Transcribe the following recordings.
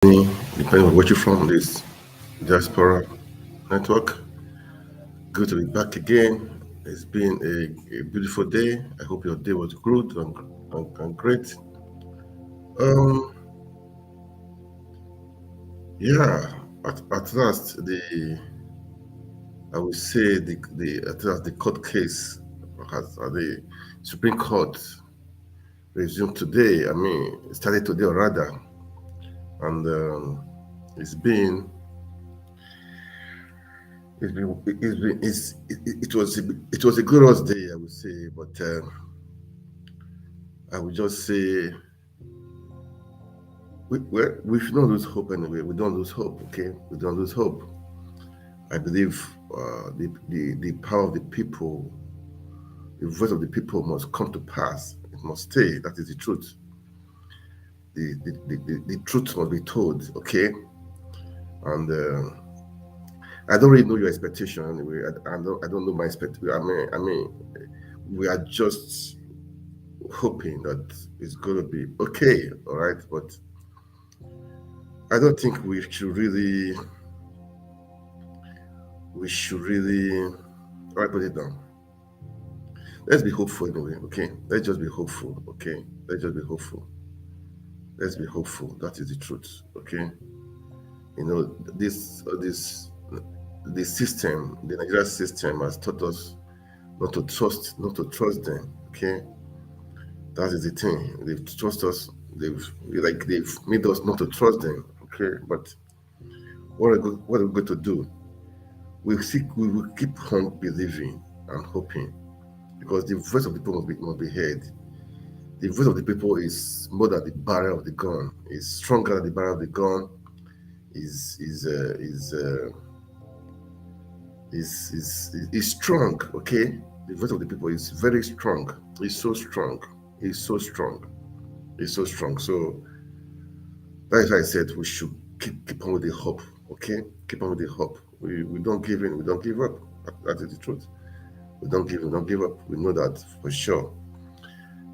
Depending on what you're from, this diaspora network. Good to be back again. It's been a beautiful day. I hope your day was good and great. Um, yeah, at last I would say the at last the court case has the Supreme Court resumed today. I mean, it started today or rather, and it's been it was a glorious day, I would say, but I would just say we should not lose hope anyway. We don't lose hope, okay? We don't lose hope. I believe the power of the people, the voice of the people must come to pass. It must stay. That is the truth. The truth must be told, okay? And I don't really know your expectation anyway. I don't know my expectation. I mean, we are just hoping that it's going to be okay, all right? But I don't think we should really all right, put it down. Let's be hopeful anyway, okay? Let's just be hopeful, okay? Let's just be hopeful. Let's be hopeful. That is the truth, okay? You know, the system, the Nigerian system has taught us not to trust them, okay? That is the thing. They've trust us. They've made us not to trust them, okay? But what are we going to do? We will keep on believing and hoping because the voice of the people must be heard. The voice of the people is more than the barrel of the gun. Is stronger than the barrel of the gun. Is strong. Okay, the voice of the people is very strong. It's so strong. It's so strong. It's so strong. So that is why I said we should keep on with the hope. Okay, keep on with the hope. We don't give in. We don't give up. That is the truth. We don't give in. We don't give up. We know that for sure.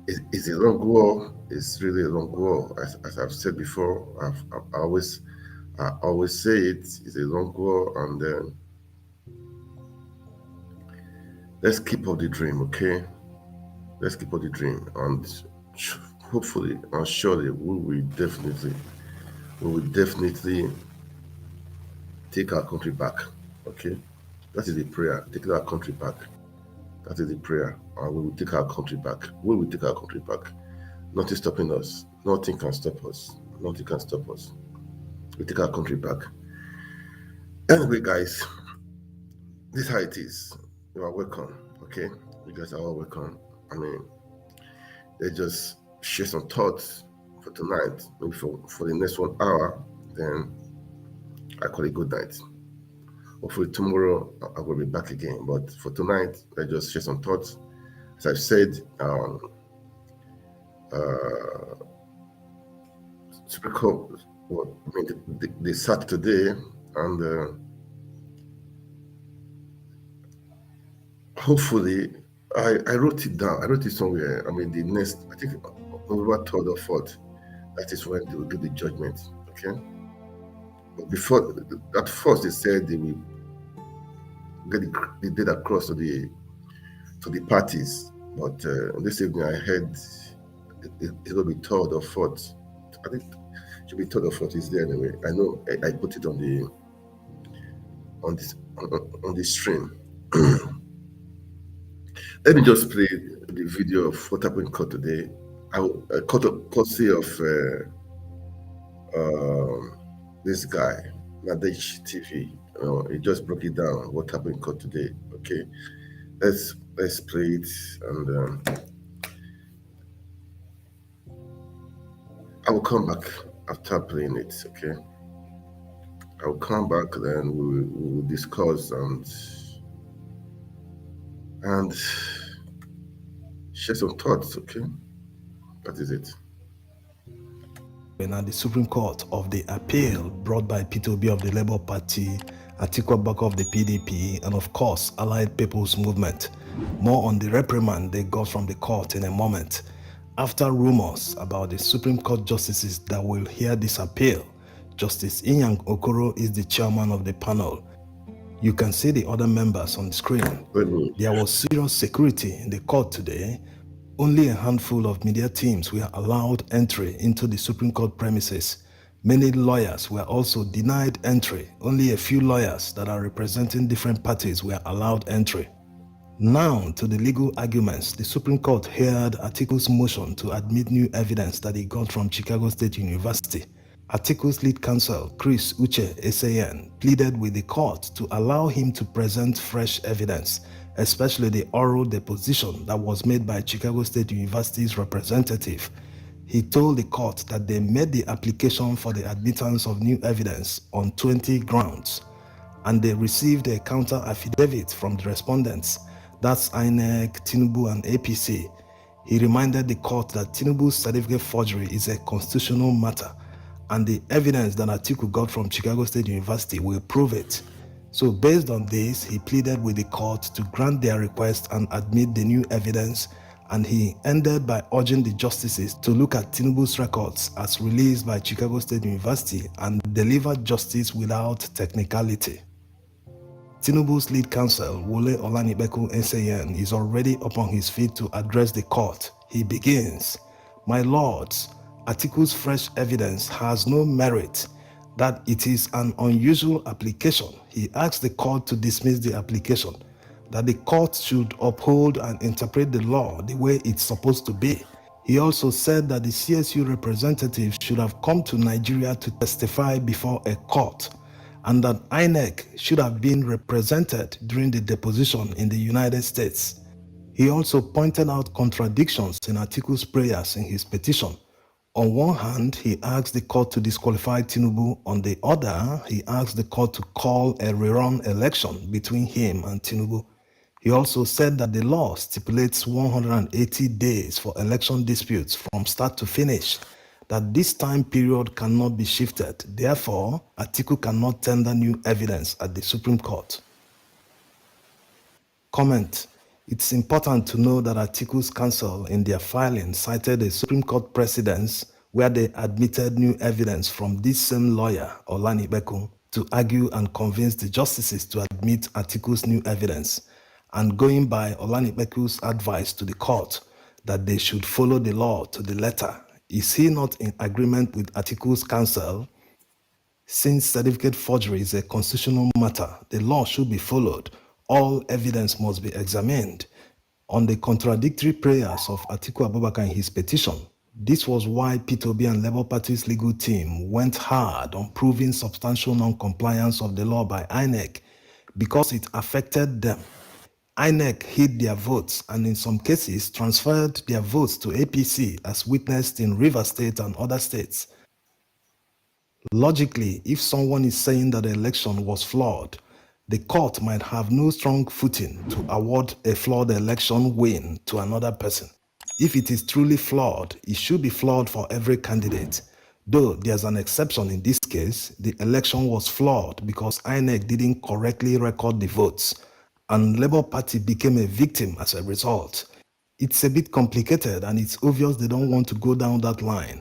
It's a long war. It's really a long war. As I've said before, I always say it. It's a long war, and let's keep up the dream. Okay, let's keep up the dream, and hopefully and surely we will definitely take our country back. Okay, that is the prayer. Taking our country back. That is the prayer. And we will take our country back. We will take our country back. Nothing stopping us. Nothing can stop us. Nothing can stop us. We take our country back. Anyway, guys, this is how it is. You are welcome. Okay, you guys are all welcome. I mean, let's just share some thoughts for tonight. Maybe for the next 1 hour. Then I call it good night. Hopefully tomorrow I will be back again. But for tonight, let's just share some thoughts. As I've said, Supreme Court, they sat today, and hopefully, I wrote it down. I wrote it somewhere. I mean, the next, I think, November 3rd or 4th, that is when they will give the judgment. Okay. But before at first, they said they will get the date across to the parties. But this evening, I heard it will be 3rd or 4th. I think it should be 3rd or 4th. Is there anyway? I know I put it on the stream. Let me just play the video of what happened in court today. I caught a courtesy of this guy, Nadej TV. He just broke it down what happened in court today. Okay, let's play it, and I will come back after playing it. Okay, I will come back, then we will discuss and share some thoughts. Okay, that is it. Now, the Supreme Court of the appeal brought by P2B of the Labour Party, Atiku of the PDP, and of course, Allied People's Movement. More on the reprimand they got from the court in a moment. After rumors about the Supreme Court justices that will hear this appeal Justice Inyang Okoro is the chairman of the panel. You can see the other members on the screen. There was serious security in the court today. Only a handful of media teams were allowed entry into the Supreme Court premises. Many lawyers were also denied entry. Only a few lawyers that are representing different parties were allowed entry. Now to the legal arguments. The Supreme Court heard Atiku's motion to admit new evidence that he got from Chicago State University. Atiku's lead counsel, Chris Uche SAN, pleaded with the court to allow him to present fresh evidence, especially the oral deposition that was made by Chicago State University's representative. He told the court that they made the application for the admittance of new evidence on 20 grounds, and they received a counter affidavit from the respondents, that's INEC, Tinubu, and APC. He reminded the court that Tinubu's certificate forgery is a constitutional matter, and the evidence that Atiku got from Chicago State University will prove it. So based on this, he pleaded with the court to grant their request and admit the new evidence, and he ended by urging the justices to look at Tinubu's records as released by Chicago State University and deliver justice without technicality. Tinubu's lead counsel, Wole Olanibeku SAN, is already upon his feet to address the court. He begins, "My lords, Atiku's fresh evidence has no merit, that it is an unusual application. He asked the court to dismiss the application, that the court should uphold and interpret the law the way it's supposed to be. He also said that the CSU representative should have come to Nigeria to testify before a court, and that INEC should have been represented during the deposition in the United States. He also pointed out contradictions in Atiku's prayers in his petition. On one hand, he asked the court to disqualify Tinubu. On the other, he asked the court to call a rerun election between him and Tinubu. He also said that the law stipulates 180 days for election disputes from start to finish, that this time period cannot be shifted. Therefore, Atiku cannot tender new evidence at the Supreme Court. Comment. It's important to know that Atiku's counsel in their filing cited a Supreme Court precedence where they admitted new evidence from this same lawyer, Olanibeku, to argue and convince the justices to admit Atiku's new evidence, and going by Olanibeku's advice to the court that they should follow the law to the letter. Is he not in agreement with Atiku's counsel? Since certificate forgery is a constitutional matter, the law should be followed. All evidence must be examined. On the contradictory prayers of Atiku Abubakar in his petition, this was why P2B and Labour Party's legal team went hard on proving substantial non-compliance of the law by INEC because it affected them. INEC hid their votes and in some cases transferred their votes to APC as witnessed in Rivers State and other states. Logically, if someone is saying that the election was flawed, the court might have no strong footing to award a flawed election win to another person. If it is truly flawed, it should be flawed for every candidate. Though there's an exception in this case, the election was flawed because INEC didn't correctly record the votes, and Labour Party became a victim as a result. It's a bit complicated and it's obvious they don't want to go down that line.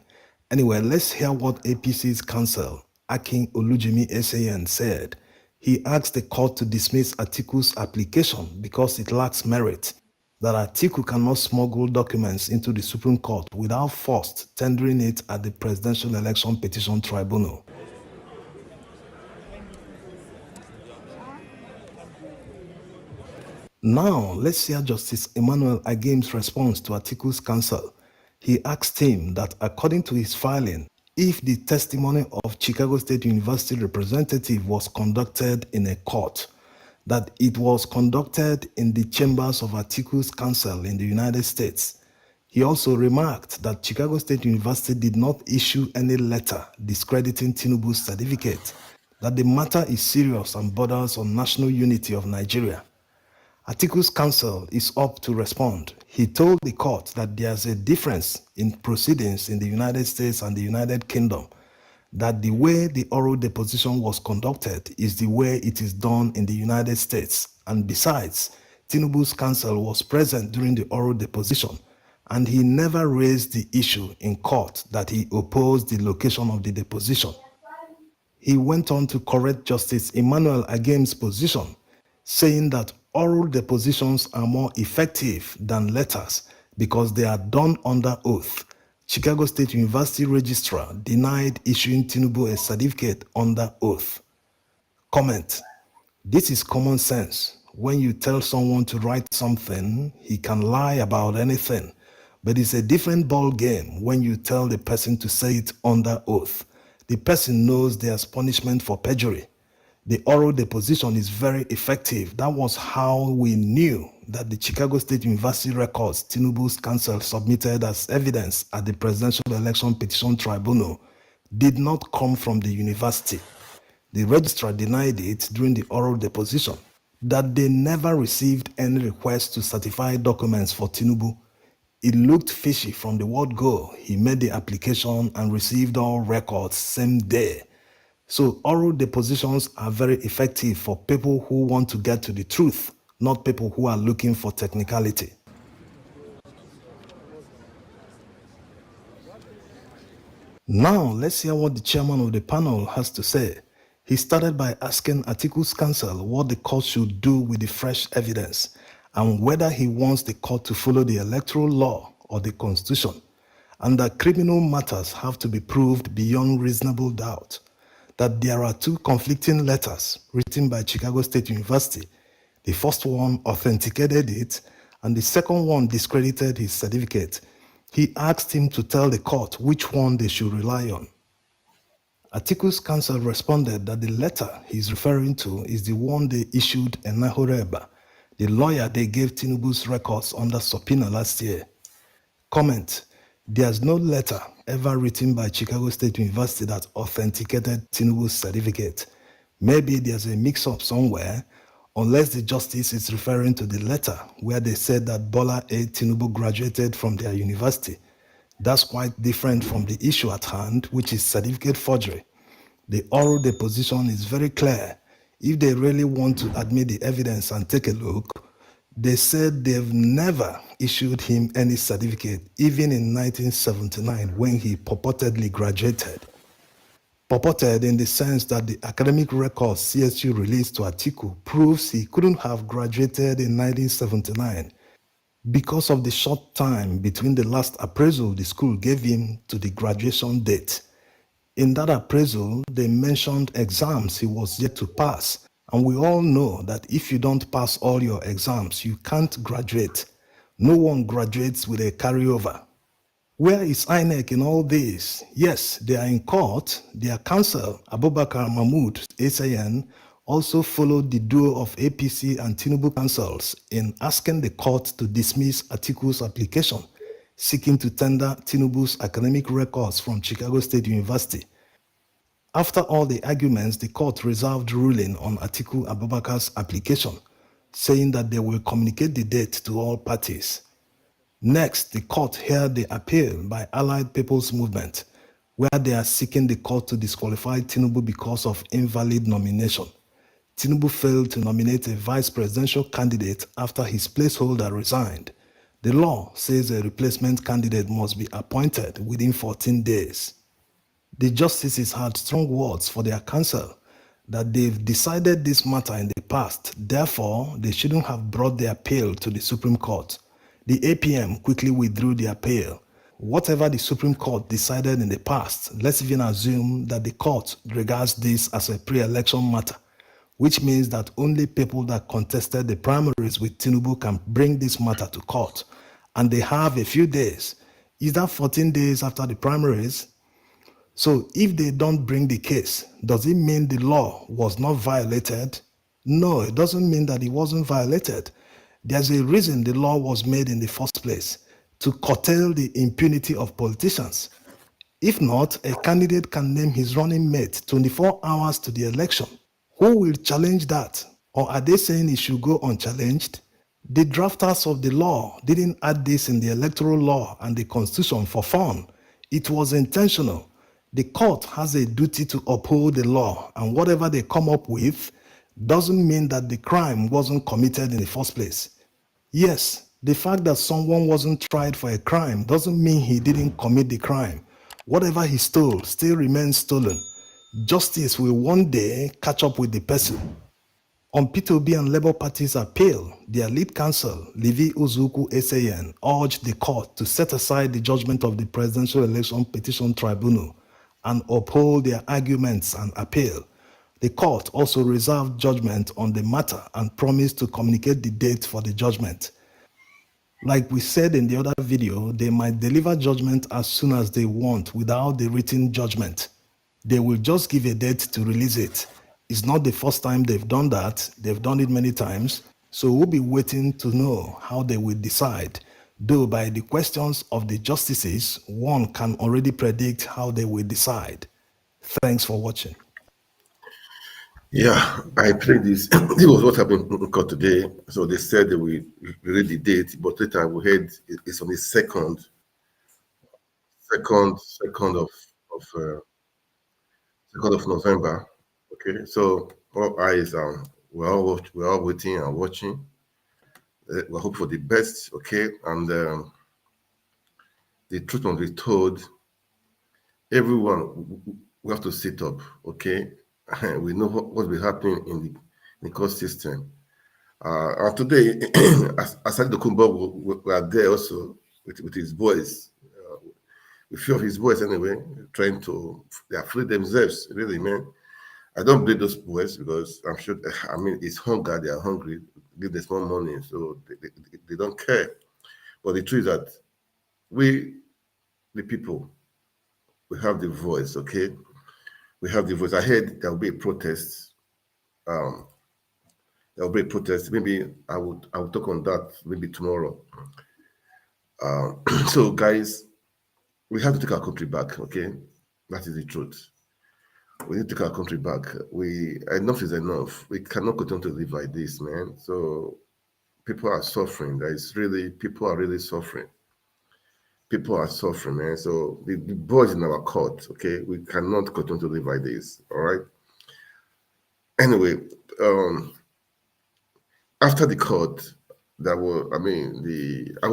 Anyway, let's hear what APC's counsel, Akin Olujimi SAN, said. He asked the court to dismiss Atiku's application because it lacks merit, that Atiku cannot smuggle documents into the Supreme Court without first tendering it at the Presidential Election Petition Tribunal. Now, let's hear Justice Emmanuel Agim's response to Atiku's counsel. He asked him that according to his filing, if the testimony of Chicago State University representative was conducted in a court, that it was conducted in the chambers of Atiku's counsel in the United States. He also remarked that Chicago State University did not issue any letter discrediting Tinubu's certificate, that the matter is serious and borders on national unity of Nigeria. Atiku's counsel is up to respond. He told the court that there's a difference in proceedings in the United States and the United Kingdom, that the way the oral deposition was conducted is the way it is done in the United States. And besides, Tinubu's counsel was present during the oral deposition, and he never raised the issue in court that he opposed the location of the deposition. He went on to correct Justice Emmanuel Agem's position, saying that oral depositions are more effective than letters because they are done under oath. Chicago State University registrar denied issuing Tinubu a certificate under oath. Comment: this is common sense. When you tell someone to write something, he can lie about anything. But it's a different ball game when you tell the person to say it under oath. The person knows there's punishment for perjury. The oral deposition is very effective. That was how we knew that the Chicago State University records Tinubu's counsel submitted as evidence at the Presidential Election Petition Tribunal did not come from the university. The registrar denied it during the oral deposition, that they never received any request to certify documents for Tinubu. It looked fishy from the word go. He made the application and received all records same day. So oral depositions are very effective for people who want to get to the truth, not people who are looking for technicality. Now, let's hear what the chairman of the panel has to say. He started by asking Atiku's counsel what the court should do with the fresh evidence and whether he wants the court to follow the electoral law or the constitution, and that criminal matters have to be proved beyond reasonable doubt, that there are two conflicting letters written by Chicago State University. The first one authenticated it, and the second one discredited his certificate. He asked him to tell the court which one they should rely on. Atiku's counsel responded that the letter he's referring to is the one they issued in Nahoreba, the lawyer they gave Tinubu's records under subpoena last year. Comment: there's no letter ever written by Chicago State University that authenticated Tinubu's certificate. Maybe there's a mix-up somewhere, unless the justice is referring to the letter where they said that Bola A. Tinubu graduated from their university. That's quite different from the issue at hand, which is certificate forgery. The oral deposition is very clear. If they really want to admit the evidence and take a look, they said they've never issued him any certificate, even in 1979 when he purportedly graduated. Purported in the sense that the academic records CSU released to Atiku proves he couldn't have graduated in 1979 because of the short time between the last appraisal the school gave him to the graduation date. In that appraisal, they mentioned exams he was yet to pass, and we all know that if you don't pass all your exams, you can't graduate. No one graduates with a carryover. Where is INEC in all this? Yes, they are in court. Their counsel, Abubakar Mahmood, SAN, also followed the duo of APC and Tinubu counsels in asking the court to dismiss Atiku's application, seeking to tender Tinubu's academic records from Chicago State University. After all the arguments, the court reserved ruling on Atiku Abubakar's application, saying that they will communicate the date to all parties. Next, the court heard the appeal by Allied People's Movement, where they are seeking the court to disqualify Tinubu because of invalid nomination. Tinubu failed to nominate a vice presidential candidate after his placeholder resigned. The law says a replacement candidate must be appointed within 14 days. The justices had strong words for their counsel that they've decided this matter in the past, therefore they shouldn't have brought the appeal to the Supreme Court. The APM quickly withdrew the appeal. Whatever the Supreme Court decided in the past, let's even assume that the court regards this as a pre-election matter, which means that only people that contested the primaries with Tinubu can bring this matter to court, and they have a few days. Is that 14 days after the primaries? So if they don't bring the case, does it mean the law was not violated? No, it doesn't mean that it wasn't violated. There's a reason the law was made in the first place, to curtail the impunity of politicians. If not, a candidate can name his running mate 24 hours to the election. Who will challenge that? Or are they saying it should go unchallenged? The drafters of the law didn't add this in the electoral law and the constitution for fun. It was intentional. The court has a duty to uphold the law, and whatever they come up with doesn't mean that the crime wasn't committed in the first place. Yes, the fact that someone wasn't tried for a crime doesn't mean he didn't commit the crime. Whatever he stole still remains stolen. Justice will one day catch up with the person. On P2B and Labour Party's appeal, their lead counsel, Levi Uzuku Eseyen, urged the court to set aside the judgment of the Presidential Election Petition Tribunal and uphold their arguments and appeal. The court also reserved judgment on the matter and promised to communicate the date for the judgment. Like we said in the other video, they might deliver judgment as soon as they want without the written judgment. They will just give a date to release it. It's not the first time they've done that. They've done it many times. So we'll be waiting to know how they will decide. Though by the questions of the justices, one can already predict how they will decide. Thanks for watching. Yeah, I played this. This was what happened in court today. So they said they will read the date, but later we heard it's on the second of 2nd of November. Okay, so all eyes are we're all waiting and watching. We hope for the best. Okay, and the truth must be told. Everyone, we have to sit up. Okay, we know what will be happening in the court system. And today, Asad Dokumbo we are there also with his boys. A few of his boys anyway, trying to they are free themselves, really, man. I don't blame those boys because I'm sure, I mean, it's hunger, they are hungry, give them small money, so they don't care. But the truth is that we, the people, we have the voice, okay? We have the voice. I heard there will be a protest. There will be a protest. Maybe I will talk on that maybe tomorrow. So guys, we have to take our country back, okay? That is the truth. We need to take our country back. Enough is enough. We cannot continue to live like this, man. So people are suffering. People are really suffering. People are suffering, man. So the boys in our court, okay, we cannot continue to live like this. All right. Anyway, after the court, I will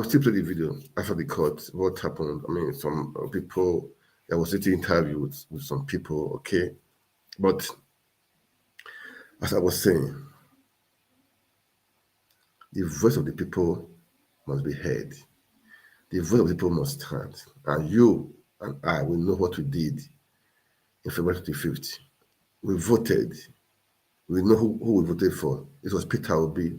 still play the video after the court. What happened? I mean, some people, there was an interview with some people, okay. But as I was saying, the voice of the people must be heard. The voice of the people must stand. And you and I will know what we did in February 25th. We voted. We know who we voted for. It was Peter Obi.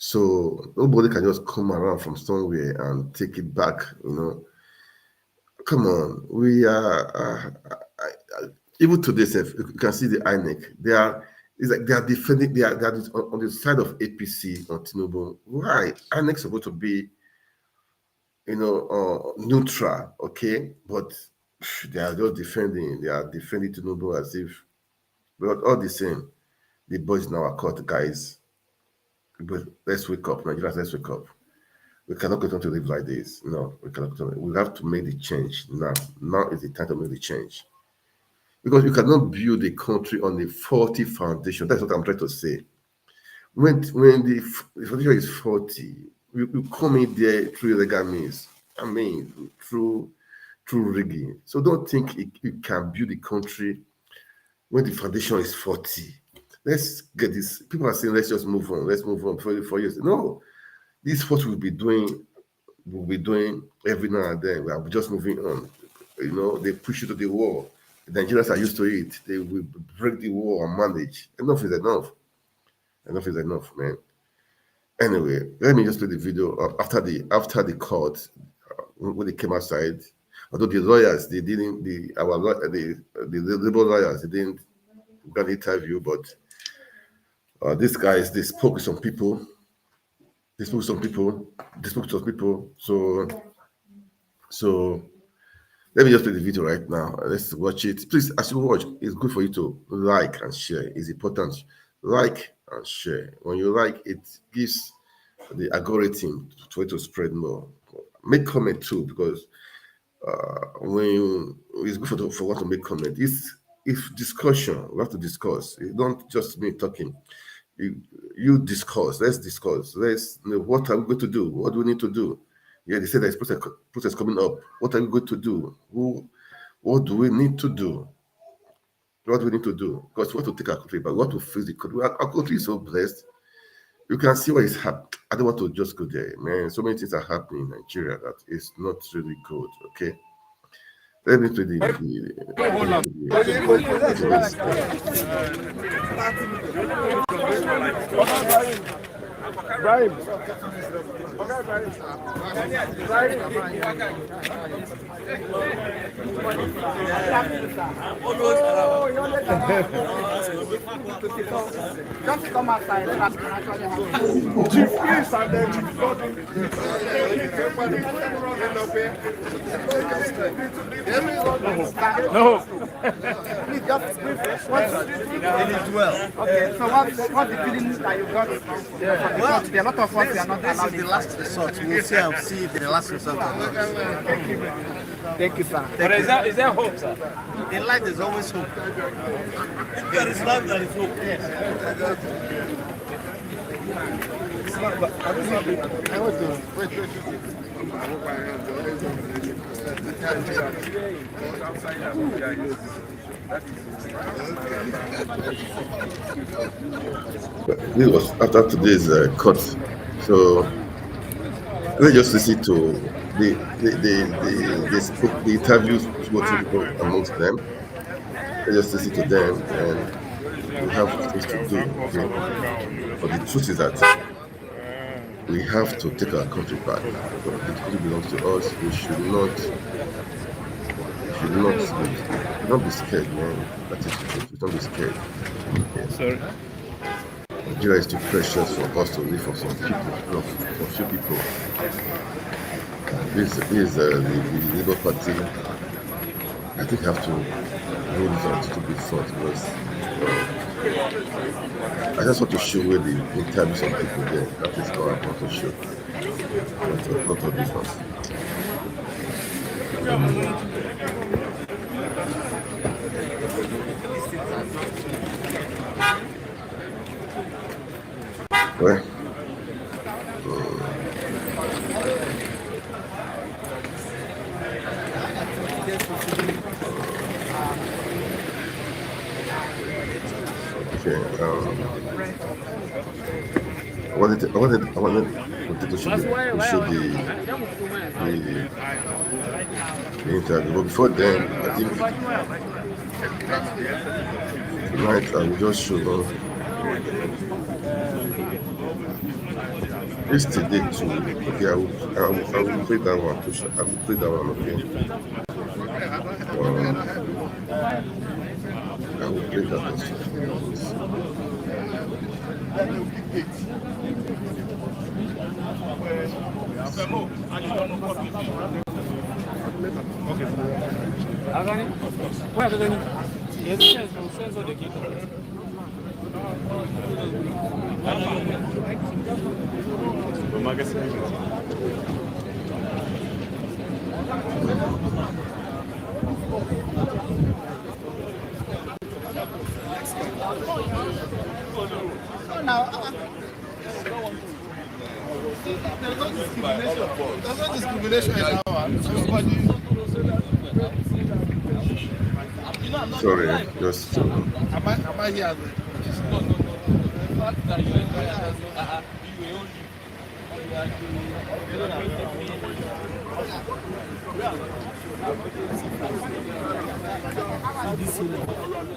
So nobody can just come around from somewhere and take it back, you know. Come on. We are, even today, you can see the INEC. It's like they are defending, they are on the side of APC on Tinubu. Why? INEC is supposed to be, you know, neutral, okay? But they are just defending Tinubu as if, but all the same, the boys in our court, guys, but let's wake up, Nigerians, let's wake up. We cannot continue to live like this. No, we cannot continue. We have to make the change now. Now is the time to make the change. Because you cannot build a country on a faulty foundation. That's what I'm trying to say. When the foundation is faulty, you come in there through illegal means. I mean, through rigging. So don't think you can build a country when the foundation is faulty. Let's get this. People are saying, let's just move on. Let's move on for 4 years. No, this is what we'll be doing every now and then. We are just moving on. You know, they push you to the wall. The Nigerians are used to it. They will break the wall and manage. Enough is enough. Enough is enough, man. Anyway, let me just play the video after the court when they came outside. Although the lawyers, they didn't, the liberal lawyers, they didn't get an interview, but these guys, they spoke with some people. So let me just play the video right now. Let's watch it. Please, as you watch, it's good for you to like and share. It's important. Like and share. When you like, it gives the algorithm to spread more. Make comment too, because it's good for one to make comment. If discussion, we have to discuss. You don't just me talking. You discuss. Let's discuss. Let's know what are we going to do? What do we need to do? Yeah, they said there's process coming up. What are we going to do? What do we need to do? what we need to do, because we want to take our country back. We want to fix the country. Our country is so blessed. You can see what is happening. I don't want to just go there, man. So many things are happening in Nigeria that is not really good. Okay. Let me to the Just come outside. Chief, please, and then Chief No. Please just brief. Okay, so what's the feeling that you got? There are a lot of us are not This allowed. is the last resort. We'll see and see if the last resort or not. Thank you, sir. But is there hope, sir? In life, there's always hope. There is love, there is hope. Yes. This was after today's court. So let's just listen to the interviews amongst them. Let's just listen to them, and we have things to do. Okay? But the truth is that we have to take our country back. The country belongs to us. We should not be scared, man. That is the truth. Don't be scared. Okay? Sorry. Nigeria is too precious for us to live for some people, for few people. This is the Labour Party. I think have to hold it on to be front because I just want to show where the interviews of people there. That is all I want to show. Not of difference. Well, okay. I wanted to show the interview, but before then, I think tonight I will just show them. It's today too. Okay, I will play that one too. I will play that one, okay? I will play that one. There's no discrimination in our one. Sorry, just. Am I here?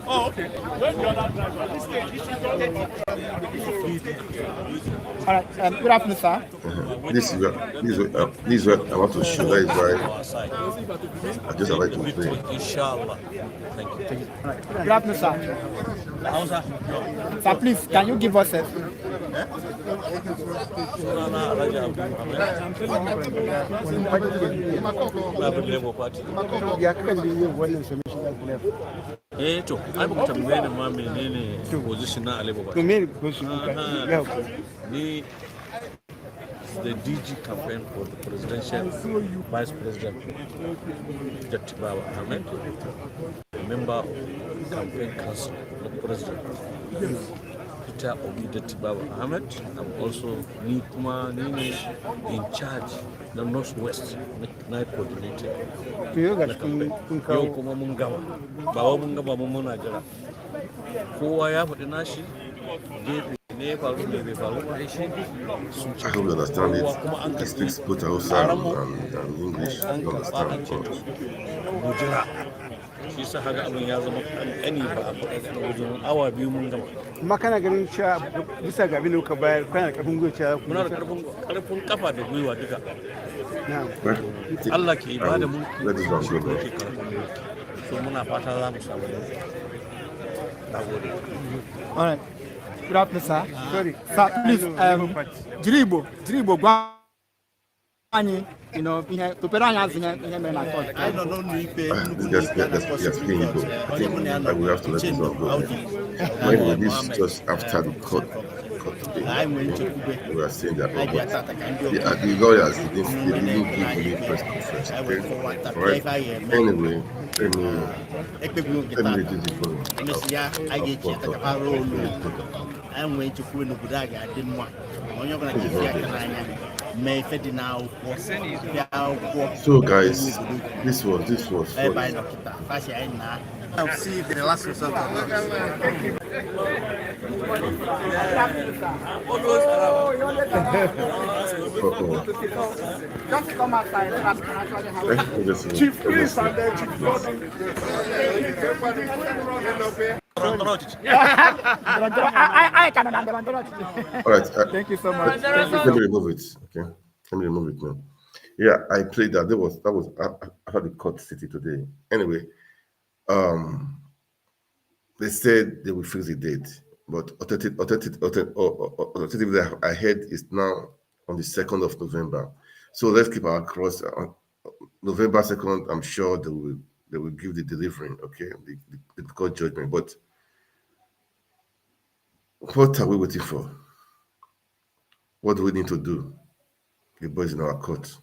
Oh, okay. When the other driver, All right, good afternoon, sir. This is what I want to show. That is why I just like to play. Inshallah. Thank you. Good afternoon, sir. Sir, please, can you give us a... To ai baka tambaye ni ma menene position na Labour Party. Ni the DG campaign for the presidential vice president Dr. Baba Ahmed, a member of the campaign council of the president. Peter Obi Baba Ahmed. I'm also Nikuma in charge the Northwest na coordinator. To yau ga na cikin campaign. kun Yau kawo. kuma mun gama. Ba wai mun gama mun muna jira. Kowa ya faɗi nashi gefe ne ya faru ne bai faru ba shi sun ce I hope you understand it. kowa kuma an He karɓi speaks both Hausa tsaron mu and English. an You karɓa an understand? ce to mu jira. Shi sa haka abin ya zama ƙanƙani ba a faɗa wajen awa biyu mun gama. Amma kana ganin cewa bisa ga abin da kuka bayar kana da ƙarfin gwiwa cewa Muna da ƙarfin kafa da gwiwa duka. Na'am. Well, Allah ke ba da let this one mulki go shi ko now. ke karɓar mulki. So muna fata za mu samu mulki. Na gode. All right. Good afternoon, sir. Sorry. Sir, please, Jiribo, Gwani, you know, to put on as in a court. I don't know if Yes, speaking Igbo. I think I will have to let this one go. Anyway, this is just after the court today. We are saying that the lawyers they didn't give any press conference. Okay? All right. Anyway, let me read this following. So guys, this was I'll see the last result of that. Just come outside so that we can actually have Chief Priest I can understand. All right. Thank you so much. Let me remove it. Okay. Let me remove it now. Yeah, I played that. That was after the court city today. Anyway, they said they will fix the date, but alternatively, I heard is now on the 2nd of November. So let's keep our cross on November 2nd. I'm sure they will give the delivering. Okay, the court judgment. But what are we waiting for? What do we need to do? The boys in our court.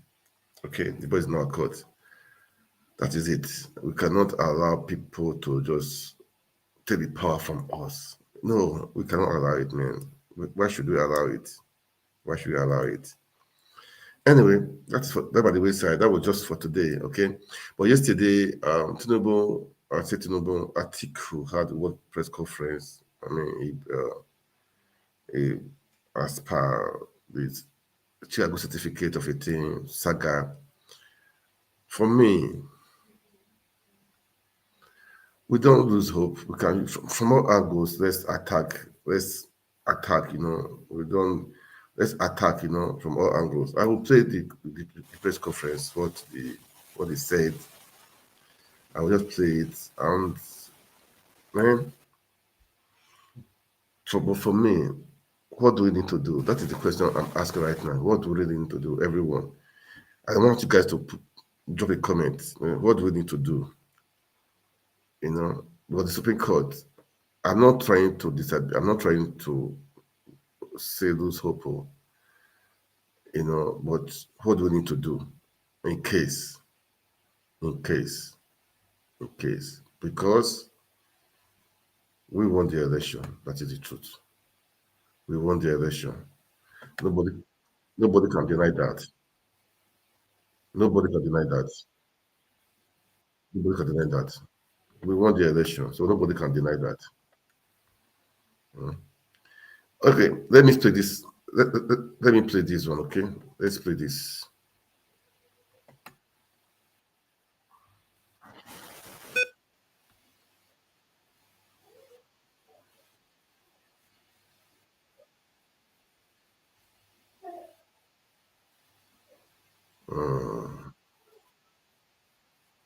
Okay, the boys in our court. That is it. We cannot allow people to just take the power from us. No, we cannot allow it, man. Why should we allow it? Why should we allow it? Anyway, that's that by the wayside. That was just for today, okay? But yesterday, Tinubu, Atiku had a world press conference. I mean, as per the Chicago certificate of a team saga. For me, we don't lose hope. We can, from all angles, let's attack. Let's attack, let's attack, from all angles. I will play the press conference, what he said. I will just play it. And, man, but for me, what do we need to do? That is the question I'm asking right now. What do we really need to do, everyone? I want you guys to drop a comment. What do we need to do? But the Supreme Court, I'm not trying to disagree. I'm not trying to say lose hope, but what do we need to do in case? Because we won the election. That is the truth. We won the election. Nobody can deny that. Nobody can deny that. Nobody can deny that. We won the election, so nobody can deny that. Okay, let me play this. Let me play this one, okay? Let's play this.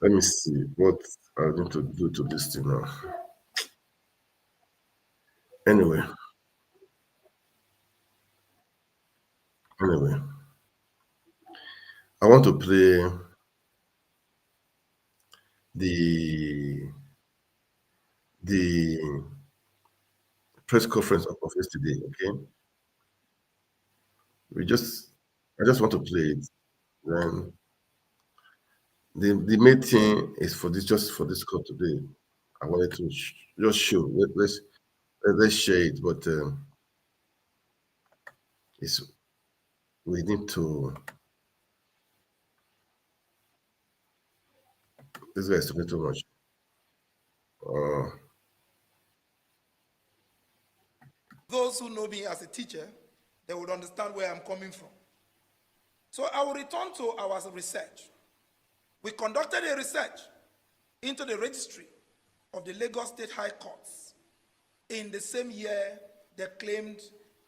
Let me see what I need to do to this thing now. Anyway, I want to play the press conference of yesterday. Okay, I just want to play it. Then the main thing is just for this call today. I wanted to just show. let's share it, but we need to. This guy is talking too much. Those who know me as a teacher, they would understand where I'm coming from. So I will return to our research. We conducted a research into the registry of the Lagos State High Courts in the same year they claimed,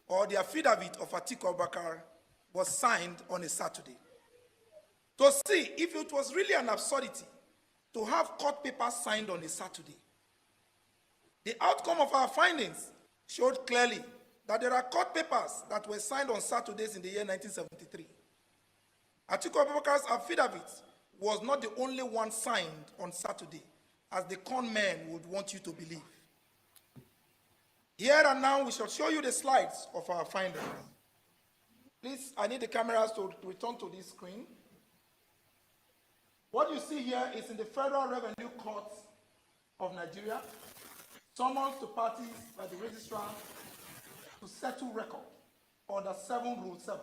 or the affidavit of Atiku Abubakar was signed on a Saturday, to see if it was really an absurdity to have court papers signed on a Saturday. The outcome of our findings showed clearly that there are court papers that were signed on Saturdays in the year 1973. Atiku Abubakar's affidavit was not the only one signed on Saturday, as the con men would want you to believe. Here and now, we shall show you the slides of our findings. Please, I need the cameras to return to this screen. What you see here is in the Federal Revenue Court of Nigeria, summons to parties by the registrar to settle record under 7 Rule 7,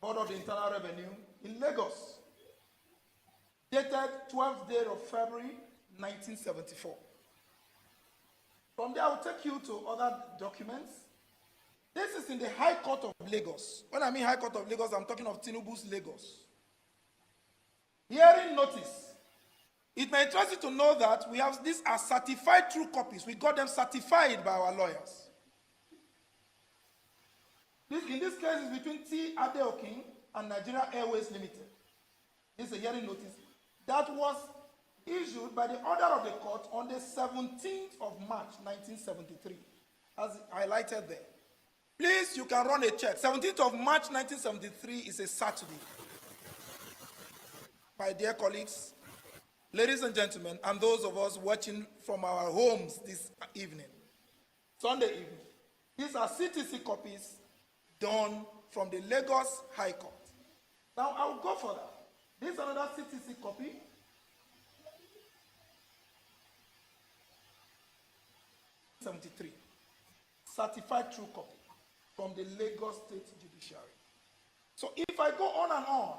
Board of the Internal Revenue in Lagos, dated 12th day of February 1974. From there, I will take you to other documents. This is in the High Court of Lagos. When I mean High Court of Lagos, I'm talking of Tinubu's Lagos. Hearing notice. It may interest you to know that we have these are certified true copies. We got them certified by our lawyers. In this case, is between T. Adeokin and Nigeria Airways Limited. This is a hearing notice that was issued by the order of the court on the 17th of March, 1973, as highlighted there. Please, you can run a check. 17th of March, 1973 is a Saturday. My dear colleagues, ladies and gentlemen, and those of us watching from our homes this evening, Sunday evening, these are CTC copies done from the Lagos High Court. Now, I will go further. This is another CTC copy. '73, certified true copy from the Lagos State Judiciary. So if I go on and on,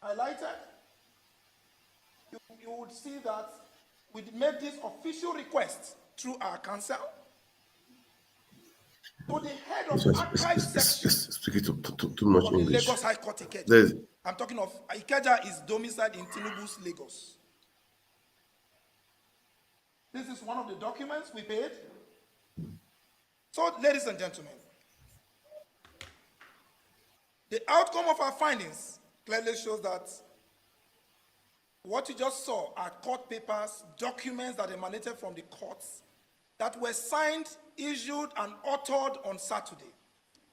highlighted, you would see that we made this official request through our counsel to the head of archive section Speaking too much of the English. Lagos High Court Ikeja. I'm talking of Ikeja is domiciled in Tinubu's Lagos. This is one of the documents we paid. So, ladies and gentlemen, the outcome of our findings clearly shows that what you just saw are court papers, documents that emanated from the courts that were signed, issued, and authored on Saturday,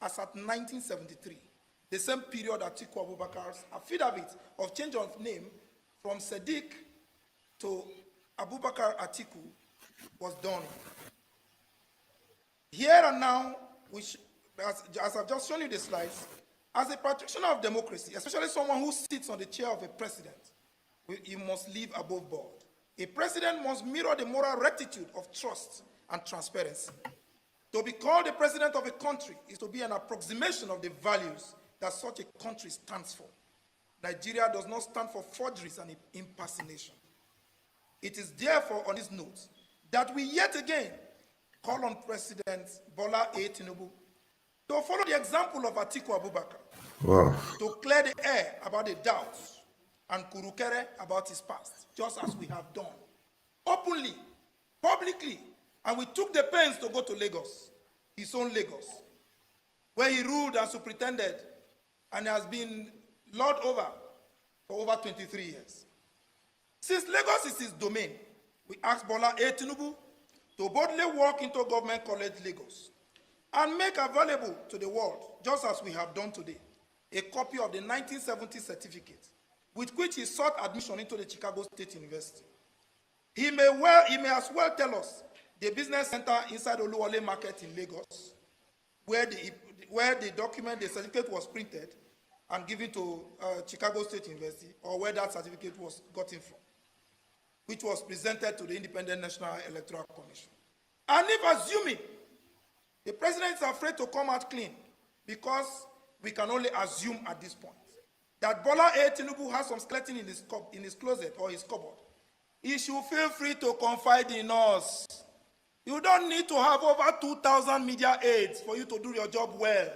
as at 1973, the same period Atiku Abubakar's affidavit of change of name from Sadiq to Abubakar Atiku was done. Here and now, which, as I've just shown you the slides, as a practitioner of democracy, especially someone who sits on the chair of a president, you must live above board. A president must mirror the moral rectitude of trust and transparency. To be called the president of a country is to be an approximation of the values that such a country stands for. Nigeria does not stand for forgeries and impersonation. It is therefore on this note that we yet again call on President Bola A. Tinubu to follow the example of Atiku Abubakar, to clear the air about the doubts and kurukere about his past, just as we have done, openly, publicly, and we took the pains to go to Lagos, his own Lagos, where he ruled and superintended and has been lord over for over 23 years. Since Lagos is his domain, we ask Bola A. Tinubu to boldly walk into Government College Lagos and make available to the world, just as we have done today, a copy of the 1970 certificate with which he sought admission into the Chicago State University. He may as well tell us the business center inside Oluwole Market in Lagos, where the document, the certificate was printed and given to Chicago State University, or where that certificate was gotten from, which was presented to the Independent National Electoral Commission. And if assuming the president is afraid to come out clean, because we can only assume at this point that Bola A. Tinubu has some skeleton in his closet or his cupboard, he should feel free to confide in us. You don't need to have over 2,000 media aides for you to do your job well.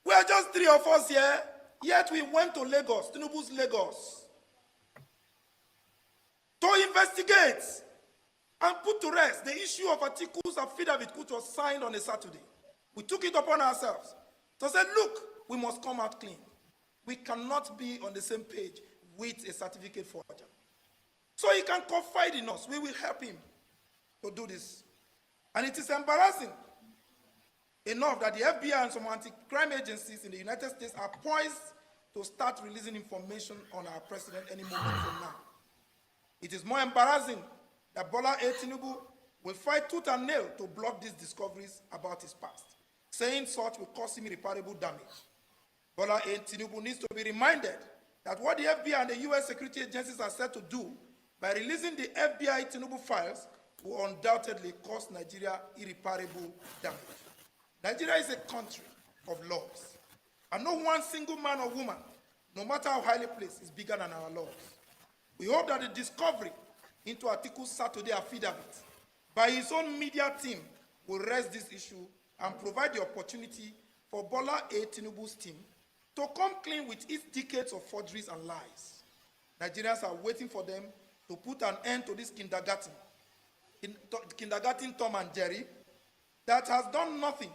We are just 3 of us here, yet we went to Lagos, Tinubu's Lagos, to investigate and put to rest the issue of Atiku's affidavit, which was signed on a Saturday. We took it upon ourselves to say, look, we must come out clean. We cannot be on the same page with a certificate forger. So he can confide in us. We will help him to do this. And it is embarrassing enough that the FBI and some anti-crime agencies in the United States are poised to start releasing information on our president any moment from now. It is more embarrassing that Bola A. Tinubu will fight tooth and nail to block these discoveries about his past, saying such will cause him irreparable damage. Bola A. Tinubu needs to be reminded that what the FBI and the U.S. security agencies are set to do by releasing the FBI Tinubu files will undoubtedly cause Nigeria irreparable damage. Nigeria is a country of laws, and no one single man or woman, no matter how highly placed, is bigger than our laws. We hope that the discovery into Atiku's Saturday affidavit by his own media team will raise this issue and provide the opportunity for Bola A. Tinubu's team to come clean with its decades of forgeries and lies. Nigerians are waiting for them to put an end to this kindergarten Tom and Jerry that has done nothing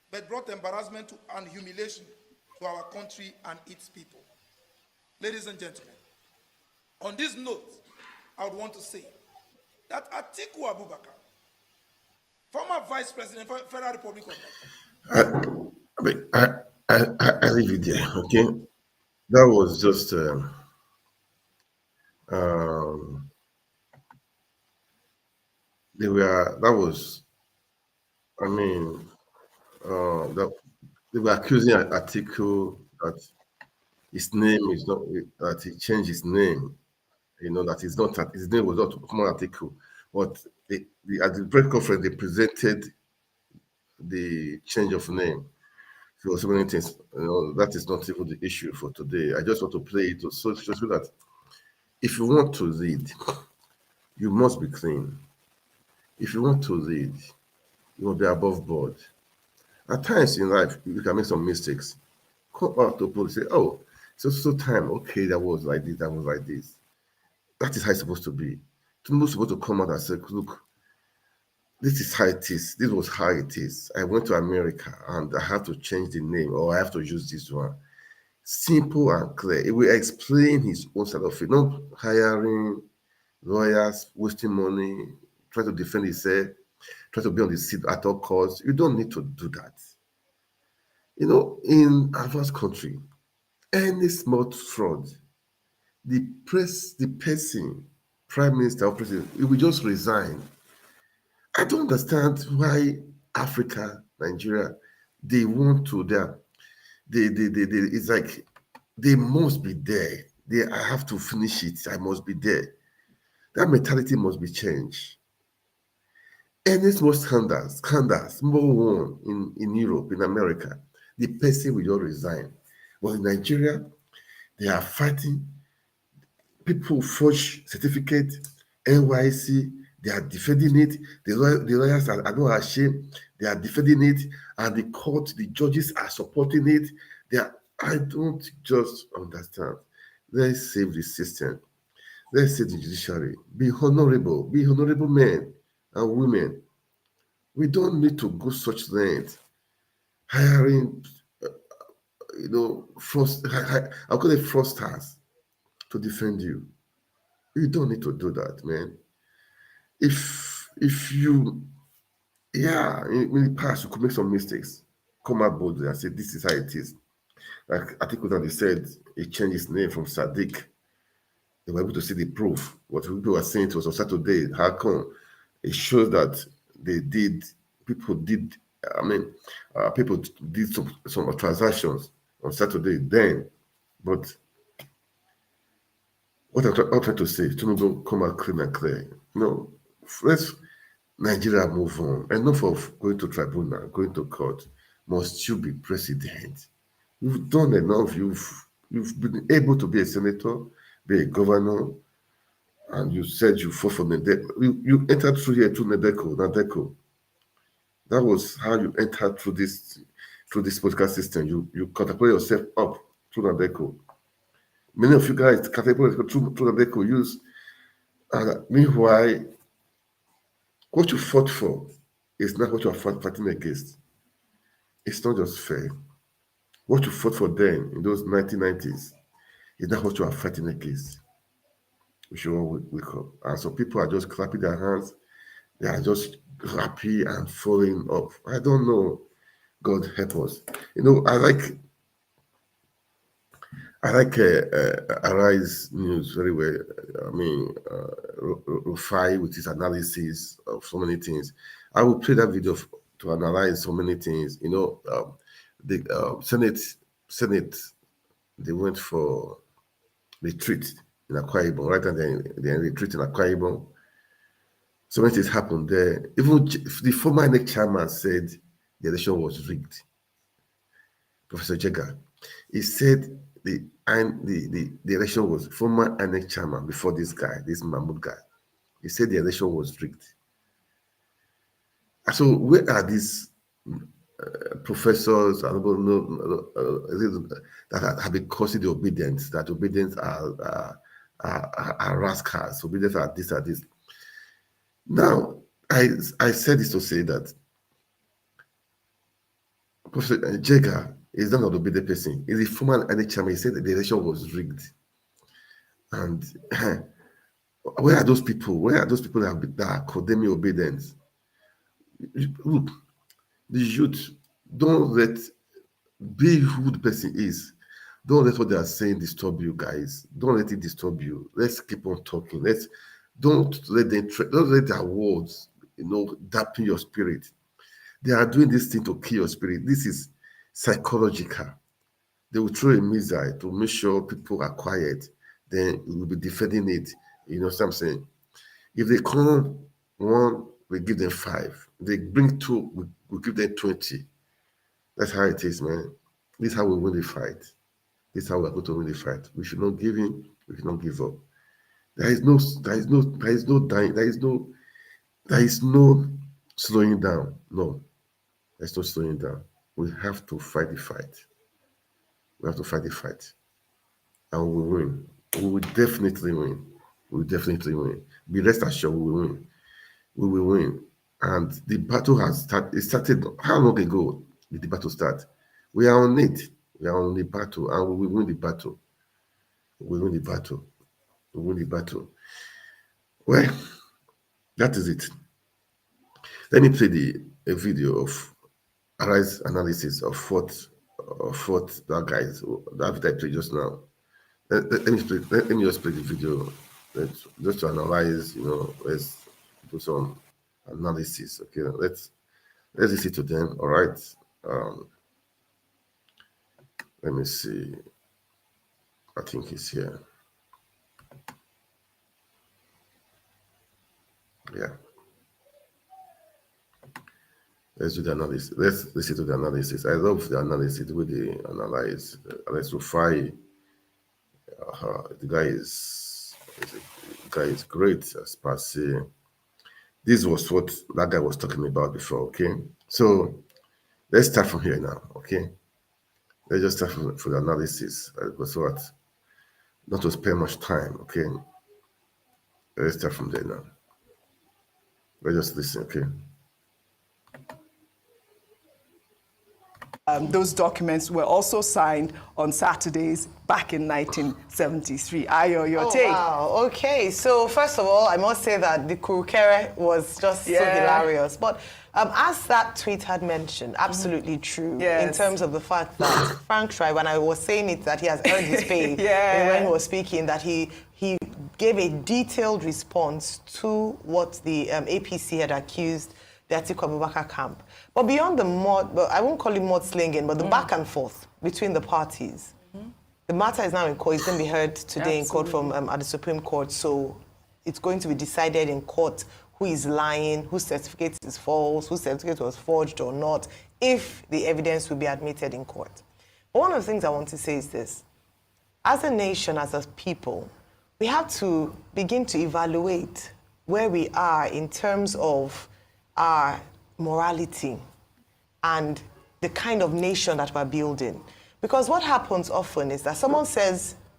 but brought embarrassment and humiliation to our country and its people. Ladies and gentlemen, on this note, I would want to say that Atiku Abubakar, former Vice President for Federal Republic of Nigeria. I leave it there, okay? That was just they were accusing Atiku that his name is not, that he changed his name, that is not, his name was not Muhammad Atiku. But at the press conference, they presented the change of name. So many things, that is not even the issue for today. I just want to play it so that if you want to lead, you must be clean. If you want to lead, you must be above board. At times in life, you can make some mistakes. Come out to people and say, oh, so time, okay, that was like this, that was like this. That is how it's supposed to be. You're supposed to come out and say, look, this is how it is. This was how it is. I went to America and I have to change the name, or I have to use this one. Simple and clear. It will explain his own side of it. Not hiring lawyers, wasting money, try to defend himself, try to be on the seat at all costs. You don't need to do that. In advanced country, any small fraud, the person, prime minister or president, it will just resign. I don't understand why Africa, Nigeria, they want to it's like they must be there. I have to finish it. I must be there. That mentality must be changed. Any small scandal, small one in Europe, in America, the person will just resign. But in Nigeria, they are fighting. People forge certificate, NYC, they are defending it. The lawyers are not ashamed. They are defending it, and the court, the judges are supporting it. I don't just understand. Let's save the system. Let's save the judiciary. Be honorable men and women. We don't need to go such length. Hiring, I'll call it fraudsters to defend you. You don't need to do that, man. If you, in the past, you could make some mistakes. Come out boldly and say, this is how it is. Like Atiku that they said, he changed his name from Sadiq. They were able to see the proof. What people were saying it was on Saturday. How come? It shows that people did some transactions on Saturday then. But what I'm trying to say, Tinubu come out clean and clear. Nigeria move on. Enough of going to tribunal, going to court. Must you be president? You've done enough. You've been able to be a senator, be a governor, and you said you fought for Nadeco. You entered through here through Nadeco. That was how you entered through this political system. You catapult yourself up through Nadeco. Many of you guys catapult through Nadeco use. Meanwhile, what you fought for is not what you are fighting against. It's not just fair. What you fought for then in those 1990s is not what you are fighting against. We should all wake up. And so people are just clapping their hands. They are just happy and falling up. I don't know. God help us. You know, I like Arise News very well. I mean, Rufai with his analysis of so many things. I will play that video to analyze so many things. You know, the Senate, they went for retreat in Akwa Ibom, right? And they retreat in Akwa Ibom. So many things happened there. Even the former INEC chairman said the election was rigged. Professor Jega, he said the election was former INEC chairman before this guy, this Mahmoud guy. He said the election was rigged. So where are these professors? I don't know that have been causing the obedience. That obedience are rascals. Obedience are this. Now, I said this to say that Professor Jega is not an obedient person. He's a former INEC chairman. He said that the election was rigged. And where are those people? Where are those people that are condemning obedience? Look, the youth, don't let, be who the person is. Don't let what they are saying disturb you guys. Don't let it disturb you. Let's keep on talking. Don't let their words, dampen your spirit. They are doing this thing to kill your spirit. This is psychological. They will throw a missile to make sure people are quiet. Then we will be defending it. You know what I'm saying? If they come 1, we give them 5. They bring 2, we give them 20. That's how it is, man. This is how we win the fight. This is how we're going to win the fight. We should not give in. We should not give up. There is no dying. There is no slowing down. No, there's no slowing down. We have to fight the fight. We have to fight the fight. And we will win. We will definitely win. We will definitely win. Be rest assured we will win. We will win. And the battle has started. It started how long ago did the battle start? We are on it. We are on the battle and we will win the battle. We will win the battle. We will win the battle. Well, that is it. Let me play a video of Arise analysis of what that guys that I played just now. Let me just play the video just to analyze. Let's do some analysis. Okay, let's listen to them. All right. Let me see. I think he's here. Yeah. Let's do the analysis. Let's listen to the analysis. I love the analysis, the way they analyze. Alex Rufai. The guy is great as per se. This was what that guy was talking about before. Okay, so let's start from here now. Okay, let's just start from the analysis. Because what? Not to spend much time. Okay, let's start from there now. Let's just listen. Okay. Those documents were also signed on Saturdays back in 1973. Ayo, your take? Wow, okay. So first of all, I must say that the Kurukere was just so hilarious. But as that tweet had mentioned, absolutely true in terms of the fact that Frank Shrai, when I was saying it, that he has earned his pay, and when he was speaking, that he gave a detailed response to what the APC had accused the Atiku Abubakar camp. But beyond the I won't call it mudslinging, but the back and forth between the parties. The matter is now in court. It's going to be heard today in court at the Supreme Court. So it's going to be decided in court who is lying, whose certificate is false, whose certificate was forged or not, if the evidence will be admitted in court. But one of the things I want to say is this. As a nation, as a people, we have to begin to evaluate where we are in terms of our morality and the kind of nation that we're building. Because what happens often is that someone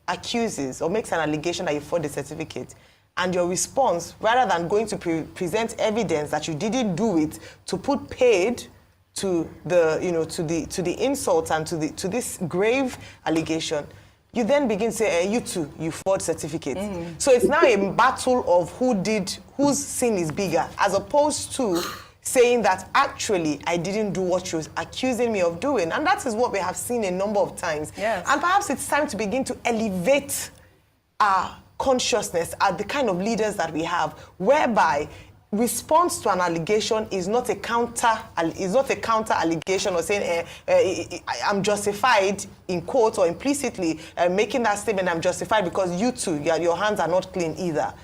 accuses or makes an allegation that you forged a certificate, and your response, rather than going to present evidence that you didn't do it, to put paid to the, to the insult and to this grave allegation, you then begin to say, you too, you forged certificates. So it's now a battle of whose sin is bigger, as opposed to saying that actually I didn't do what you're accusing me of doing. And that is what we have seen a number of times. Yes. And perhaps it's time to begin to elevate our consciousness at the kind of leaders that we have, whereby response to an allegation is not a counter allegation, or saying I'm justified in quotes or implicitly making that statement, I'm justified because you too, your hands are not clean either.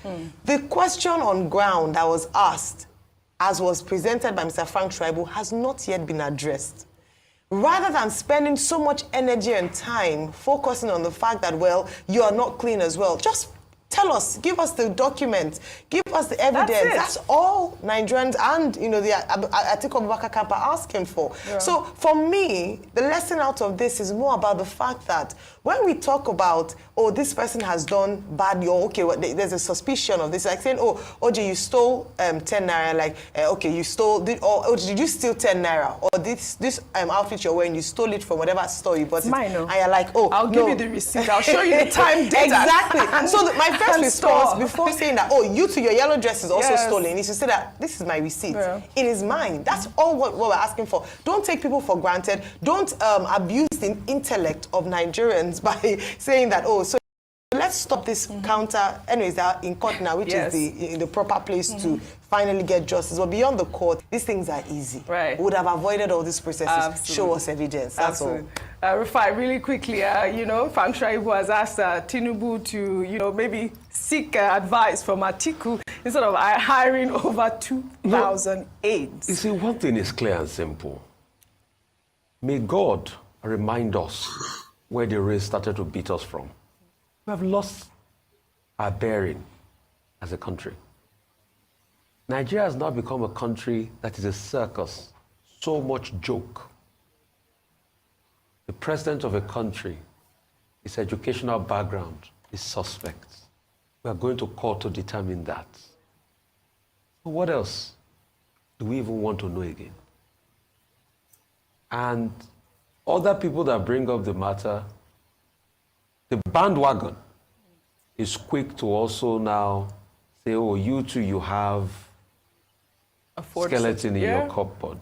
The question on ground that was asked, as was presented by Mr. Frank Shaibu, has not yet been addressed. Rather than spending so much energy and time focusing on the fact that, well, you are not clean as well, just tell us, give us the documents, give us the evidence. That's all Nigerians and, the Atiku Abubakar camp are asking for. Yeah. So for me, the lesson out of this is more about the fact that when we talk about, oh, this person has done badly, or okay, there's a suspicion of this, like saying, oh, OJ, you stole 10 naira, like, okay, you stole, or did you steal 10 naira? Or this outfit you're wearing, you stole it from whatever store you bought it. Mine, no. And you're like, oh, I'll give you the receipt, I'll show you the time, date. Exactly. So my first response, before saying that, oh, you too, your yellow dress is also stolen, is to say that this is my receipt. Yeah. It is mine. That's all what we're asking for. Don't take people for granted. Don't abuse the intellect of Nigerians by saying that, oh, so let's stop this counter. Anyways, they're in court now, which is the proper place to finally get justice. But beyond the court, these things are easy. Right. We would have avoided all these processes. Absolutely. Show us evidence. That's all. Rufai, really quickly, Frank Shaibu has asked Tinubu to, maybe seek advice from Atiku instead of hiring over 2,000 aides. You see, one thing is clear and simple. May God remind us where the race started to beat us from. We have lost our bearing as a country. Nigeria has now become a country that is a circus, so much joke. The president of a country, his educational background is suspect. We are going to court to determine that. So what else do we even want to know again? And other people that bring up the matter, the bandwagon is quick to also now say, oh, you too, you have a skeleton in your cupboard.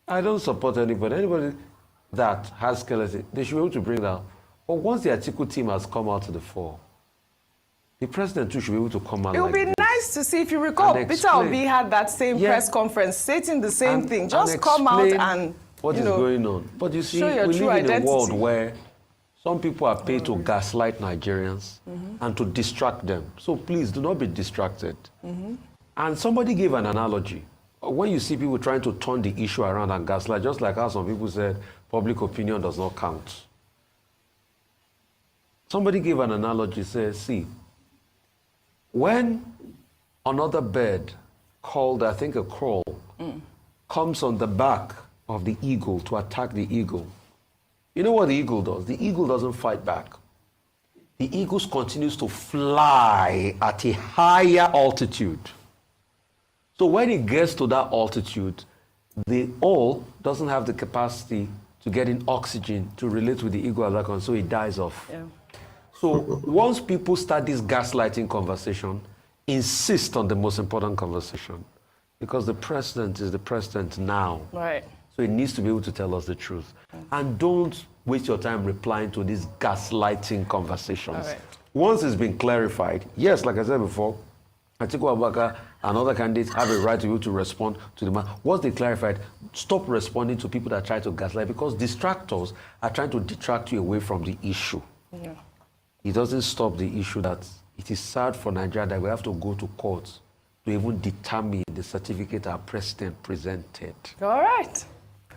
I don't support anybody. Anybody that has skeleton, they should be able to bring that. But once the Atiku team has come out to the fore, the president too should be able to come out. It would be nice to see, if you recall, Peter Obi had that same press conference stating the same thing. Just come out and what is going on. But you see, we live in a world where some people are paid to gaslight Nigerians and to distract them. So please do not be distracted. And somebody gave an analogy. When you see people trying to turn the issue around and gaslight, just like how some people said, public opinion does not count. Somebody gave an analogy, says, see, when another bird called, I think, a crow, comes on the back of the eagle to attack the eagle, you know what the eagle does? The eagle doesn't fight back. The eagle continues to fly at a higher altitude. So when it gets to that altitude, the owl doesn't have the capacity to get in oxygen to relate with the eagle at that point, so it dies off. Yeah. So once people start this gaslighting conversation, insist on the most important conversation, because the president is the president now. Right. So he needs to be able to tell us the truth. And don't waste your time replying to these gaslighting conversations. Right. Once it's been clarified, yes, like I said before, Atiku Abubakar and other candidates have a right to be able to respond to the man. Once they clarified, stop responding to people that try to gaslight, because distractors are trying to detract you away from the issue. Yeah. It doesn't stop the issue that it is sad for Nigeria that we have to go to court to even determine the certificate our president presented. All right,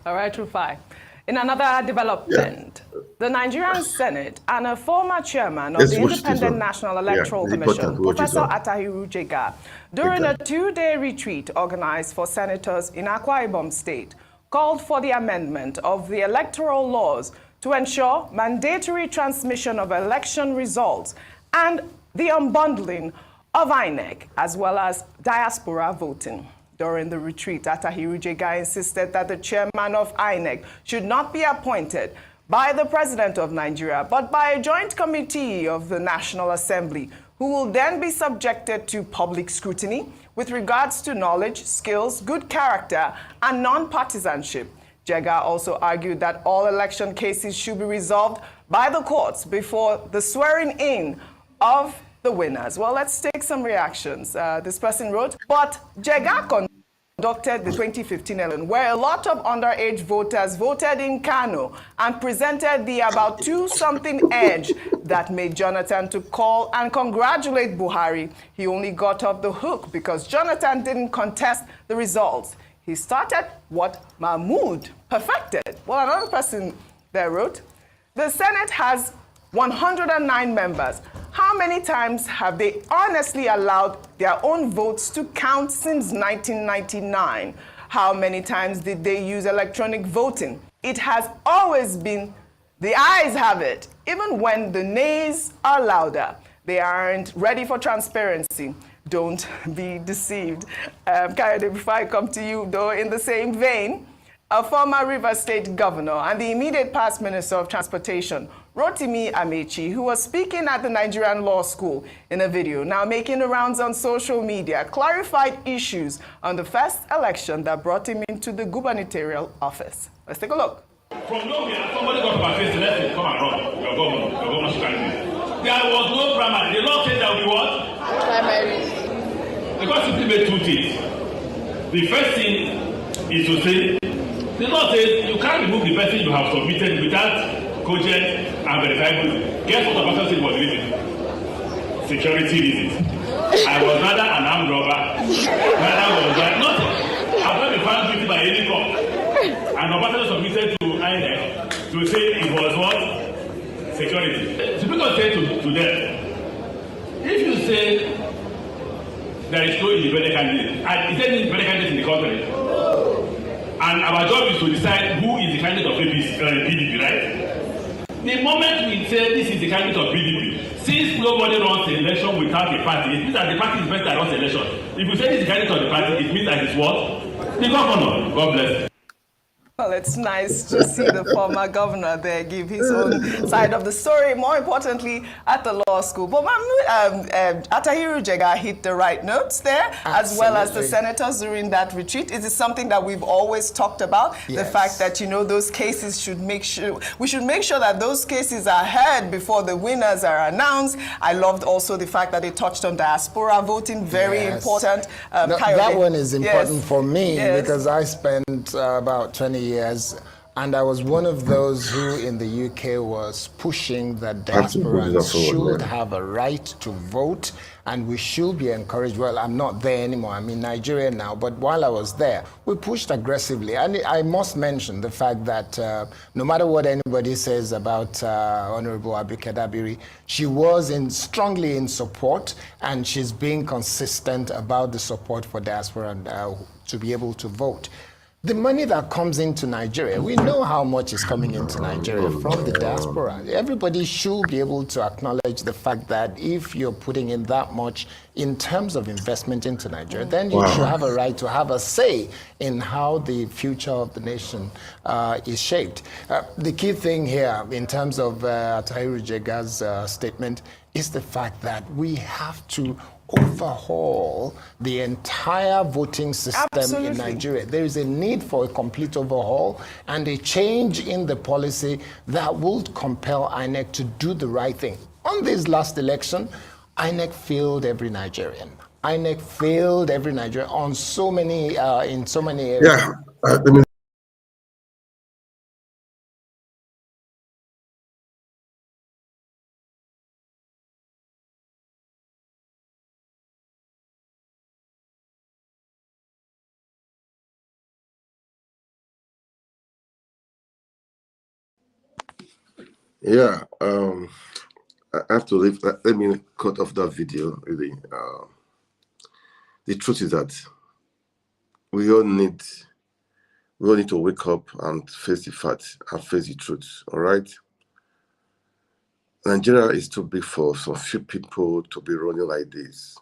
Rufai. In another development, the Nigerian Senate and a former chairman of the Independent National Electoral Commission, Professor Atahiru Jega, during a two-day retreat organized for senators in Akwa Ibom State, called for the amendment of the electoral laws to ensure mandatory transmission of election results and the unbundling of INEC, as well as diaspora voting. During the retreat, Atahiru Jega insisted that the chairman of INEC should not be appointed by the president of Nigeria, but by a joint committee of the National Assembly, who will then be subjected to public scrutiny with regards to knowledge, skills, good character, and non-partisanship. Jega also argued that all election cases should be resolved by the courts before the swearing in of the winners. Well, let's take some reactions. This person wrote, but Jega conducted the 2015 election where a lot of underage voters voted in Kano and presented the about two-something edge that made Jonathan to call and congratulate Buhari. He only got off the hook because Jonathan didn't contest the results. He started what Mahmoud perfected. Well, another person there wrote, the Senate has 109 members. How many times have they honestly allowed their own votes to count since 1999? How many times did they use electronic voting? It has always been, the ayes have it, even when the nays are louder. They aren't ready for transparency. Don't be deceived. Kayode, before I come to you, though, in the same vein, a former Rivers State governor and the immediate past Minister of Transportation, Rotimi Amechi, who was speaking at the Nigerian Law School in a video now making the rounds on social media, clarified issues on the first election that brought him into the gubernatorial office. Let's take a look. From nowhere, somebody got to face the lesson, come and run. Your governor's candidate. There was no primary. The law said there will be what? Primary. The God simply made two things. The first thing is to say, the law says you can't remove the person you have submitted without cogent and verifiable. Guess what the person said was reason? Security reasons. I was rather an armed robber. Rather was that not. I've not been found guilty by any court. And the person submitted to INEC to say it was what? Security. The Supreme said to them, if you say there is no independent candidate, is there any independent candidate in the country? And our job is to decide who is the candidate of PDP, right? The moment we say this is the candidate of PDP, since nobody runs the election without a party, it means that the party is better that runs the election. If you say this is the candidate of the party, it means that it's what? The governor. God bless. Well, it's nice to see the former governor there give his own side of the story, more importantly, at the law school. But Atahiru Jega hit the right notes there, as well as the senators during that retreat. Is it something that we've always talked about? Yes. The fact that, you know, those cases should make sure, we should make sure that those cases are heard before the winners are announced. I loved also the fact that they touched on diaspora voting, very important. That one is important for me because I spent about 20 years, and I was one of those who in the UK was pushing that diasporans should have a right to vote and we should be encouraged. Well, I'm not there anymore. I'm in Nigeria now, but while I was there, we pushed aggressively. And I must mention the fact that no matter what anybody says about Honorable Abike Dabiri, she was strongly in support, and she's being consistent about the support for diaspora to be able to vote. The money that comes into Nigeria, we know how much is coming into Nigeria from the diaspora. Everybody should be able to acknowledge the fact that if you're putting in that much in terms of investment into Nigeria, then you should have a right to have a say in how the future of the nation is shaped. The key thing here in terms of Atahiru Jega's statement is the fact that we have to overhaul the entire voting system in Nigeria. There is a need for a complete overhaul and a change in the policy that would compel INEC to do the right thing. On this last election, INEC failed every Nigerian. INEC failed every Nigerian on so many, in so many areas. Yeah, Yeah, I have to leave. Let me cut off that video. Really, the truth is that we all need to wake up and face the facts and face the truth. All right. Nigeria is too big for some few people to be running like this.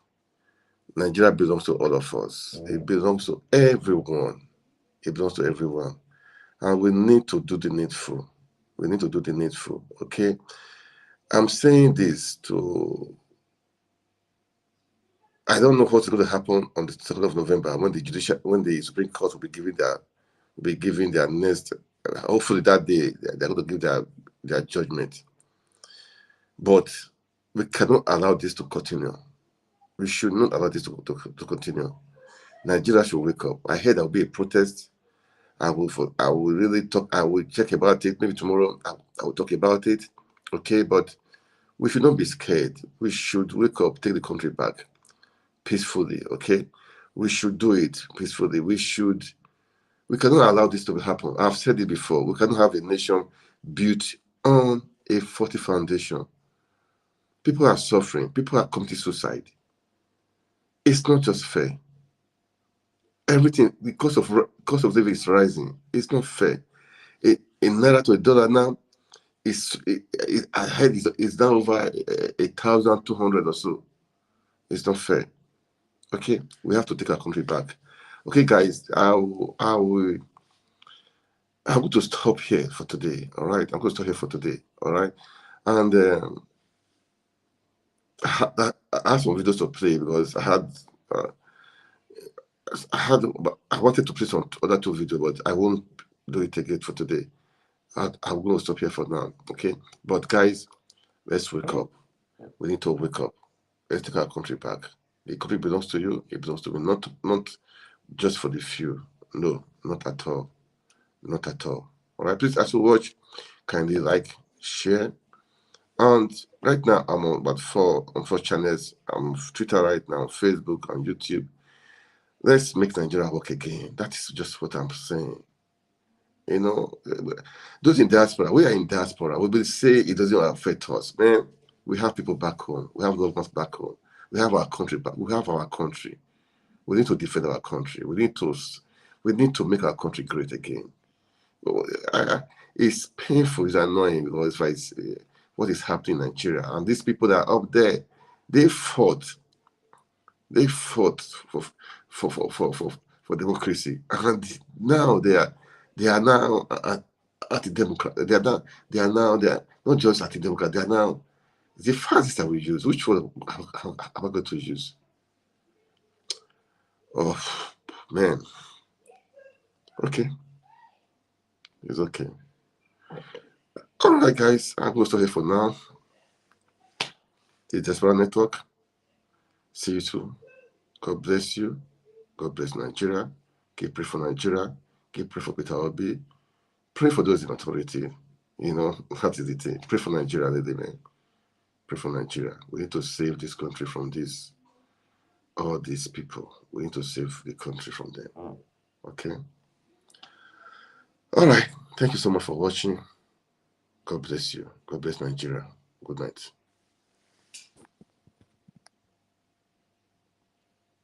Nigeria belongs to all of us. It belongs to everyone. It belongs to everyone. And we need to do the needful. We need to do the needful. Okay. I'm saying this to. I don't know what's going to happen on the 2nd of November when the Supreme Court will be giving their next. Hopefully that day they're going to give their judgment. But we cannot allow this to continue. We should not allow this to continue. Nigeria should wake up. I heard there will be a protest. I will really talk. I will check about it. Maybe tomorrow I will talk about it. Okay, but we should not be scared. We should wake up, take the country back peacefully. Okay, we should do it peacefully. We cannot allow this to happen. I've said it before. We cannot have a nation built on a faulty foundation. People are suffering. People are committing suicide. It's not just fair. Everything, the cost of living is rising. It's not fair. In naira to a dollar now, I heard it's down over 1,200 or so. It's not fair. Okay, we have to take our country back. Okay, guys, I'm going to stop here for today. All right, I'm going to stop here for today. All right, and I had some videos to play because I wanted to play some other 2 videos, but I won't do it again for today. I'm going to stop here for now. Okay, but guys, let's wake up. We need to wake up. Let's take our country back. The country belongs to you. It belongs to me. Not just for the few. No, not at all. Not at all. All right, please, as you watch, kindly like, share. And right now, I'm on about 4 channels. I'm on Twitter right now, Facebook, and YouTube. Let's make Nigeria work again. That is just what I'm saying. You know, those in diaspora, we are in diaspora. We will say it doesn't affect us. Man, we have people back home. We have governments back home. We have our country back. We have our country. We need to defend our country. We need to make our country great again. It's painful. It's annoying because it's what is happening in Nigeria. And these people that are up there, they fought for democracy, and now they are now anti-democrat. They are not just anti-democrat. They are now the fascists that we use. Which one am I going to use? Oh man. Okay, it's okay. All right, guys, I'm going to stop here for now. The Diaspora Network. See you soon. God bless you. God bless Nigeria. Keep praying for Nigeria. Keep praying for Peter Obi. Pray for those in authority. You know, that is the thing. Pray for Nigeria, lady man. Pray for Nigeria. We need to save this country from all these people. We need to save the country from them. Okay? All right. Thank you so much for watching. God bless you. God bless Nigeria. Good night.